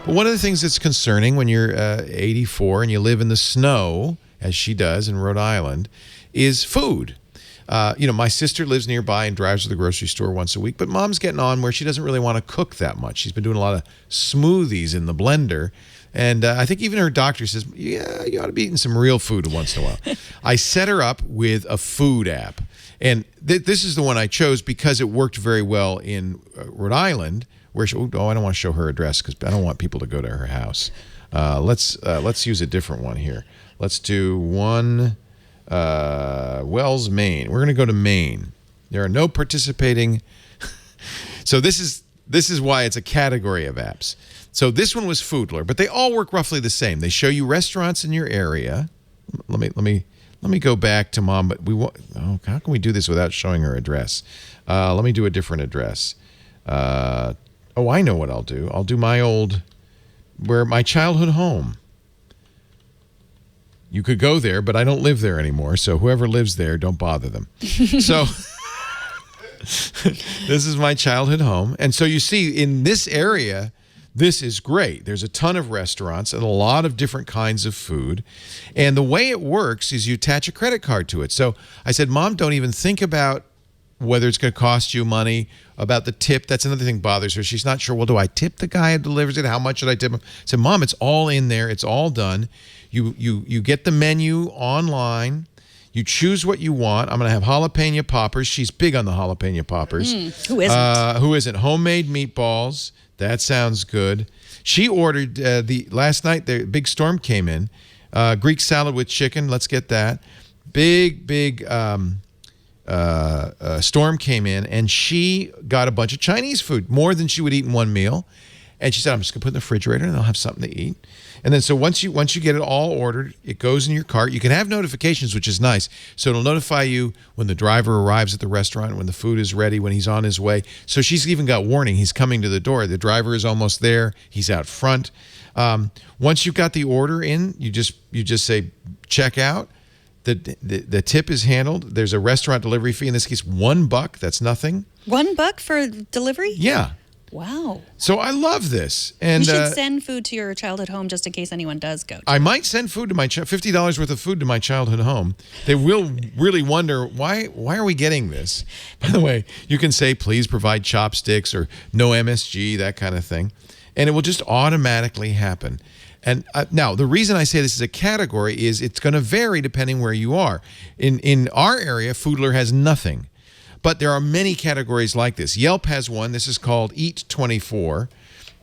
But one of the things that's concerning when you're 84 and you live in the snow, as she does in Rhode Island, is food. My sister lives nearby and drives to the grocery store once a week, but Mom's getting on where she doesn't really want to cook that much. She's been doing a lot of smoothies in the blender. And I think even her doctor says, yeah, you ought to be eating some real food once in a while. I set her up with a food app. And this is the one I chose because it worked very well in Rhode Island, where I don't want to show her address because I don't want people to go to her house. Let's use a different one here. Let's do one, Wells, Maine. We're going to go to Maine. There are no participating. So this is why it's a category of apps. So this one was Foodler, but they all work roughly the same. They show you restaurants in your area. Let me go back to Mom, but how can we do this without showing her address? Let me do a different address. I know what I'll do. I'll do my childhood home. You could go there, but I don't live there anymore, so whoever lives there, don't bother them. So this is my childhood home. And so you see, in this area, this is great. There's a ton of restaurants and a lot of different kinds of food. And the way it works is you attach a credit card to it. So I said, Mom, don't even think about whether it's going to cost you money, about the tip. That's another thing bothers her. She's not sure, well, do I tip the guy who delivers it? How much should I tip him? I said, Mom, it's all in there. It's all done. You get the menu online. You choose what you want. I'm going to have jalapeno poppers. She's big on the jalapeno poppers. Who isn't? Who isn't? Homemade meatballs. That sounds good. She ordered last night. The big storm came in. Greek salad with chicken. Let's get that. Big storm came in, and she got a bunch of Chinese food, more than she would eat in one meal. And she said, I'm just going to put it in the refrigerator, and I'll have something to eat. And then so once you get it all ordered, it goes in your cart. You can have notifications, which is nice. So it'll notify you when the driver arrives at the restaurant, when the food is ready, when he's on his way. So she's even got warning. He's coming to the door. The driver is almost there. He's out front. Once you've got the order in, you just say check out. The tip is handled. There's a restaurant delivery fee. In this case, $1. That's nothing. $1 for delivery? Yeah. Wow. So I love this. And you should send food to your childhood home just in case anyone does go to I might send food to my $50 worth of food to my childhood home. They will really wonder, why are we getting this? By the way, you can say, please provide chopsticks or no MSG, that kind of thing. And it will just automatically happen. And now, the reason I say this is a category is it's going to vary depending where you are. In our area, Foodler has nothing. But there are many categories like this. Yelp has one. This is called Eat 24.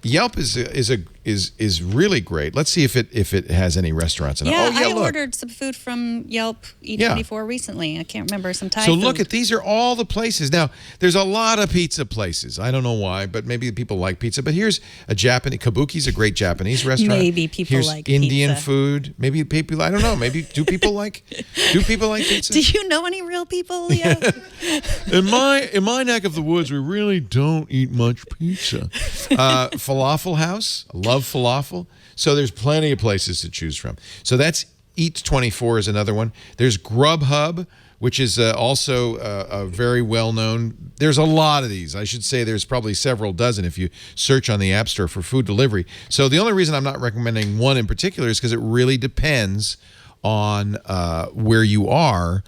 Yelp is really great. Let's see if it has any restaurants in it. Yeah, I ordered some food from Yelp Eat24 recently. I can't remember, some Thai So food. look at these are all the places. Now, there's a lot of pizza places. I don't know why, but maybe people like pizza. But here's a Japanese Kabuki's a great Japanese restaurant. Maybe people here's like Indian pizza. food. Maybe people, I don't know. Maybe do people like pizza? Do you know any real people, Leo? In my neck of the woods, we really don't eat much pizza. Falafel House, I love falafel. So there's plenty of places to choose from. So that's Eat 24 is another one. There's Grubhub, which is also a very well-known. There's a lot of these. I should say there's probably several dozen if you search on the App Store for food delivery. So the only reason I'm not recommending one in particular is because it really depends on where you are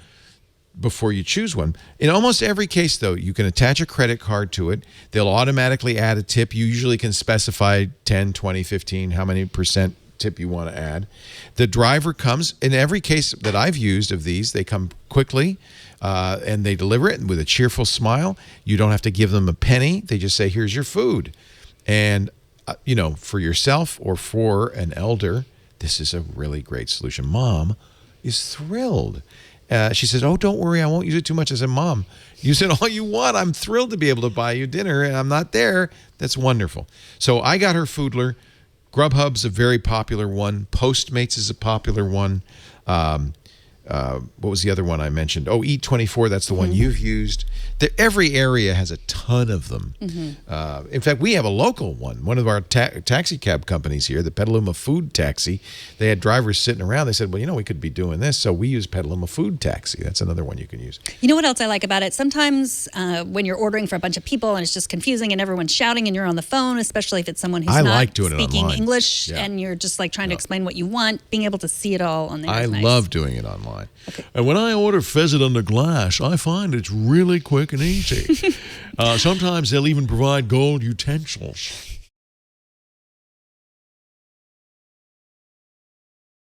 before you choose one. In almost every case, though, you can attach a credit card to it. They'll automatically add a tip. You usually can specify 10, 20, 15, how many percent tip you want to add. The driver comes. In every case that I've used of these, they come quickly and they deliver it with a cheerful smile. You don't have to give them a penny. They just say, here's your food. And, for yourself or for an elder, this is a really great solution. Mom is thrilled. She says, oh, don't worry, I won't use it too much. I said, Mom, use it all you want. I'm thrilled to be able to buy you dinner, and I'm not there. That's wonderful. So I got her Foodler. Grubhub's a very popular one. Postmates is a popular one. what was the other one I mentioned? Oh, Eat24, that's the one you've used. Every area has a ton of them. In fact, we have a local one. One of our taxi cab companies here, the Petaluma Food Taxi, they had drivers sitting around. They said, well, we could be doing this. So we use Petaluma Food Taxi. That's another one you can use. You know what else I like about it? Sometimes when you're ordering for a bunch of people and it's just confusing and everyone's shouting and you're on the phone, especially if it's someone who's not speaking English and you're just like trying to explain what you want, being able to see it all on there is nice. I love doing it online. Okay. And when I order pheasant under glass, I find it's really quick and easy. Sometimes they'll even provide gold utensils.